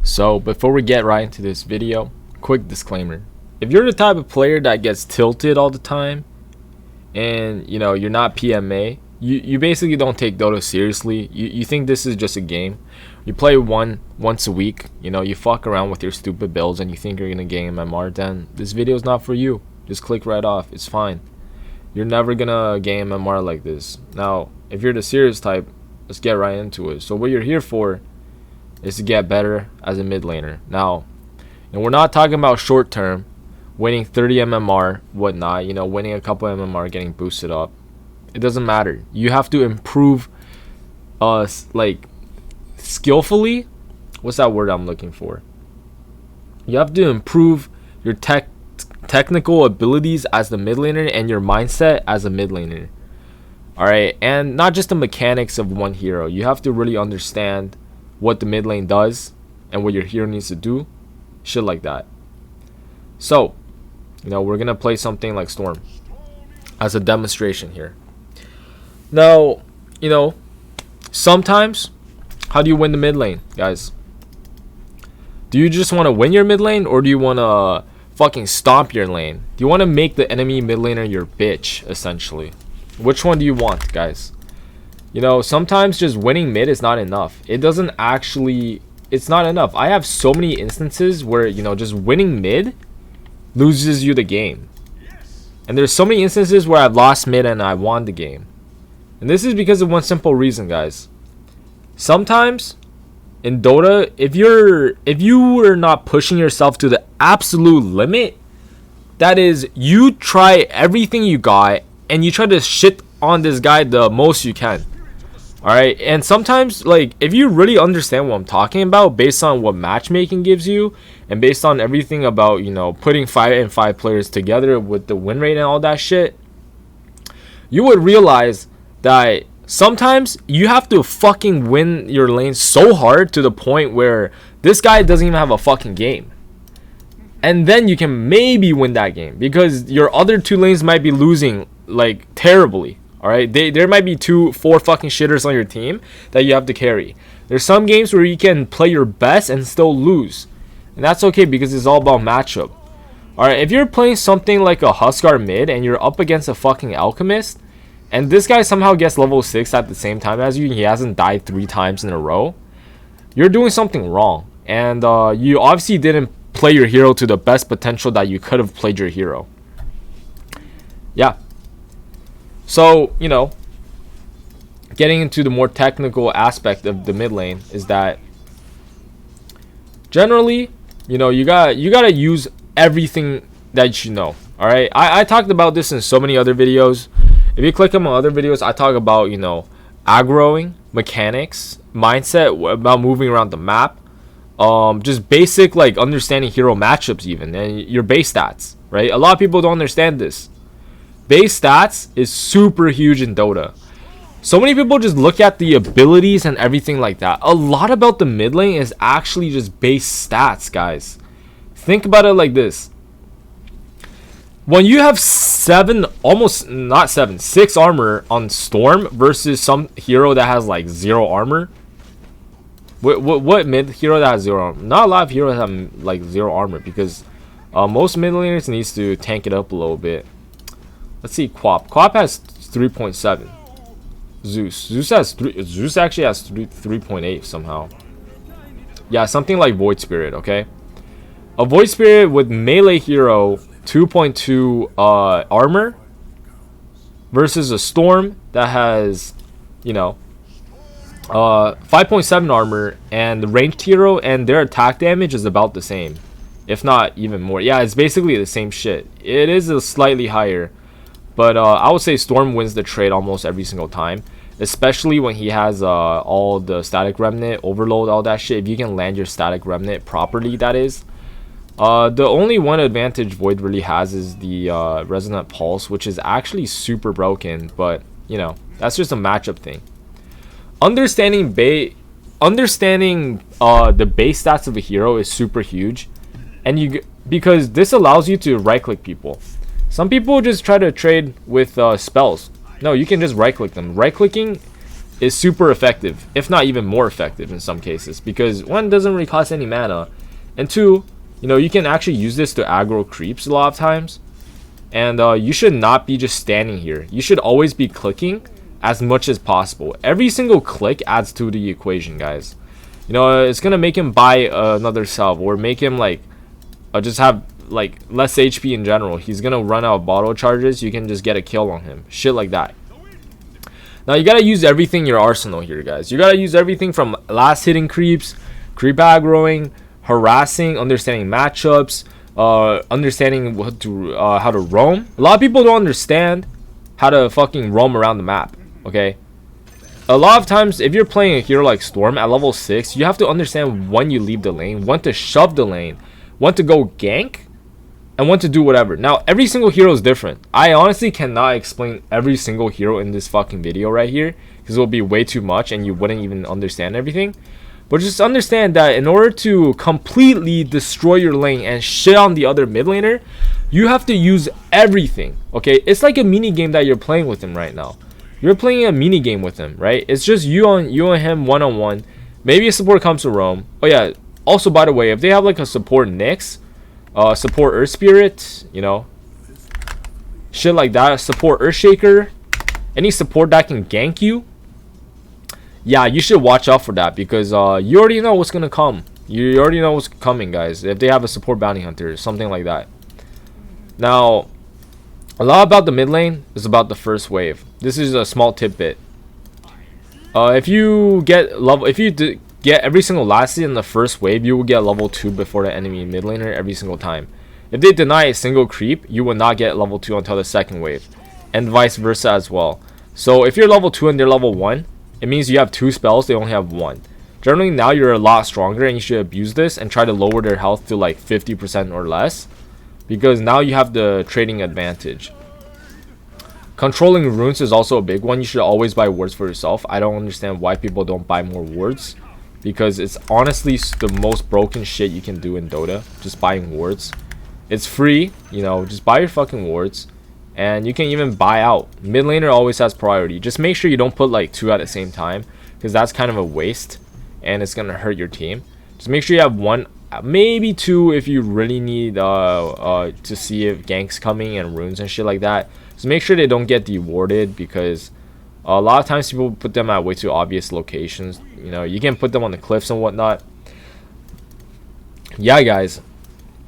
So before we get right into this video, quick disclaimer. If you're the type of player that gets tilted all the time and you're not PMA, you basically don't take Dota seriously. You think this is just a game. You play once a week, you fuck around with your stupid builds and you think you're gonna gain MMR, then this video is not for you. Just click right off. It's fine. You're never gonna gain MMR like this. Now, if you're the serious type, let's get right into it. So what you're here for is to get better as a mid laner. Now, and we're not talking about short term, winning 30 MMR, whatnot, winning a couple MMR, getting boosted up. It doesn't matter. You have to improve like skillfully. What's that word I'm looking for? You have to improve your technical abilities as the mid laner and your mindset as a mid laner. Alright, and not just the mechanics of one hero. You have to really understand what the mid lane does and what your hero needs to do. Shit like that. So, we're gonna play something like Storm as a demonstration here. Now, sometimes, how do you win the mid lane, guys? Do you just want to win your mid lane, or do you want to fucking stomp your lane? Do you want to make the enemy mid laner your bitch, essentially? Which one do you want, guys? Sometimes just winning mid is not enough. It's not enough. I have so many instances where, just winning mid loses you the game. And there's so many instances where I've lost mid and I won the game. And this is because of one simple reason, guys. Sometimes in Dota, if you are not pushing yourself to the absolute limit, that is, you try everything you got and you try to shit on this guy the most you can. Alright, and sometimes, if you really understand what I'm talking about based on what matchmaking gives you and based on everything about, putting 5-and-5 players together with the win rate and all that shit, you would realize that sometimes you have to fucking win your lane so hard to the point where this guy doesn't even have a fucking game. And then you can maybe win that game because your other two lanes might be losing terribly. Alright, there might be 4 fucking shitters on your team that you have to carry. There's some games where you can play your best and still lose. And that's okay because it's all about matchup. Alright, if you're playing something like a Huskar mid and you're up against a fucking Alchemist, and this guy somehow gets level 6 at the same time as you, and he hasn't died 3 times in a row, you're doing something wrong. And you obviously didn't play your hero to the best potential that you could have played your hero. Yeah. So, getting into the more technical aspect of the mid lane is that generally, you gotta use everything that you know. Alright, I talked about this in so many other videos. If you click on my other videos, I talk about, aggroing, mechanics, mindset, about moving around the map, just basic understanding hero matchups even, and your base stats, right? A lot of people don't understand this. Base stats is super huge in Dota. So many people just look at the abilities and everything like that. A lot about the mid lane is actually just base stats, guys. Think about it like this. When you have 6 armor on Storm versus some hero that has 0 armor. What mid hero that has 0 armor? Not a lot of heroes have 0 armor because most mid laners needs to tank it up a little bit. Let's see, Quap. Quap has 3.7. Zeus actually has 3.8 somehow. Yeah, something like Void Spirit, okay? A Void Spirit with melee hero 2.2 armor versus a Storm that has 5.7 armor, and the ranged hero and their attack damage is about the same, if not even more. Yeah, it's basically the same shit. It is a slightly higher, but I would say Storm wins the trade almost every single time, especially when he has all the static remnant, overload, all that shit. If you can land your static remnant properly, that is. The only one advantage Void really has is the Resonant Pulse, which is actually super broken, but that's just a matchup thing. Understanding the base stats of a hero is super huge, and because this allows you to right click people. Some people just try to trade with spells. No, you can just right click them. Right clicking is super effective, if not even more effective in some cases, because one, doesn't really cost any mana, and two, you know, you can actually use this to aggro creeps a lot of times. And you should not be just standing here. You should always be clicking as much as possible. Every single click adds to the equation, guys. You know, it's gonna make him buy another salve, or make him like just have like less HP in general. He's gonna run out of bottle charges. You can just get a kill on him, shit like that. Now you gotta use everything in your arsenal here, guys. You gotta use everything from last hitting creeps, creep aggroing, harassing, understanding matchups, understanding what to how to roam. A lot of people don't understand how to fucking roam around the map. Okay, a lot of times if you're playing a hero like Storm at level 6, you have to understand when you leave the lane, when to shove the lane, when to go gank, and when to do whatever. Now every single hero is different. I honestly cannot explain every single hero in this fucking video right here, because it will be way too much and you wouldn't even understand everything. But just understand that in order to completely destroy your lane and shit on the other mid laner, you have to use everything. Okay, it's like a mini game that you're playing with him right now. You're playing a mini game with him, right? It's just you and him one-on-one. Maybe a support comes to roam. Oh yeah, also by the way, if they have like a support Nyx, support Earth Spirit, you know, shit like that, support Earthshaker, any support that can gank you, yeah, you should watch out for that, because you already know what's gonna come. You already know what's coming, guys. If they have a support bounty hunter or something like that. Now, a lot about the mid lane is about the first wave. This is a small tidbit. If you get every single last hit in the first wave, you will get level 2 before the enemy mid laner every single time. If they deny a single creep, you will not get level 2 until the second wave, and vice versa as well. So if you're level 2 and they're level 1, it means you have 2 spells, they only have 1. Generally now you're a lot stronger, and you should abuse this and try to lower their health to like 50% or less, because now you have the trading advantage. Controlling runes is also a big one. You should always buy wards for yourself. I don't understand why people don't buy more wards, because it's honestly the most broken shit you can do in Dota, just buying wards. It's free, you know, just buy your fucking wards, and you can even buy out. Mid laner always has priority. Just make sure you don't put like 2 at the same time, because that's kind of a waste and it's gonna hurt your team. Just make sure you have 1, maybe 2 if you really need to see if ganks coming and runes and shit like that. So make sure they don't get dewarded, because a lot of times people put them at way too obvious locations. You know, you can put them on the cliffs and whatnot. Yeah, guys,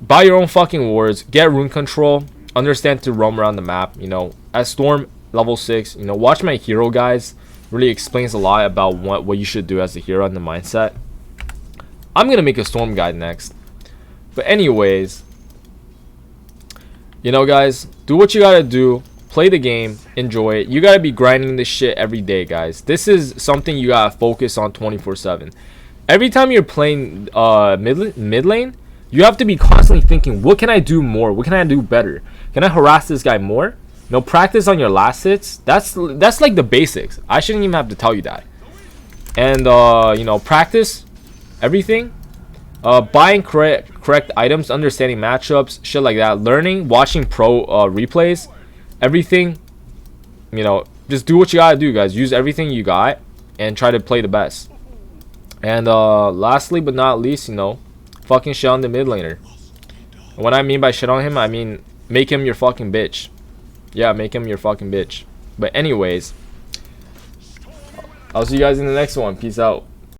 buy your own fucking wards, get rune control, understand to roam around the map. You know, as Storm level 6, you know, watch my hero guys. Really explains a lot about what you should do as a hero and the mindset. I'm gonna make a Storm guide next. But anyways, you know, guys, do what you gotta do. Play the game, enjoy it. You gotta be grinding this shit every day, guys. This is something you gotta focus on 24/7. Every time you're playing mid lane, you have to be constantly thinking, what can I do more? What can I do better? Can I harass this guy more? You know, practice on your last hits. That's like the basics. I shouldn't even have to tell you that. And you know, practice everything. Buying correct items, understanding matchups, shit like that. Learning, watching pro replays, everything. You know, just do what you gotta do, guys. Use everything you got and try to play the best. And lastly but not least, you know, fucking shit on the mid laner. And what I mean by shit on him, I mean make him your fucking bitch. Yeah, make him your fucking bitch. But anyways, I'll see you guys in the next one. Peace out.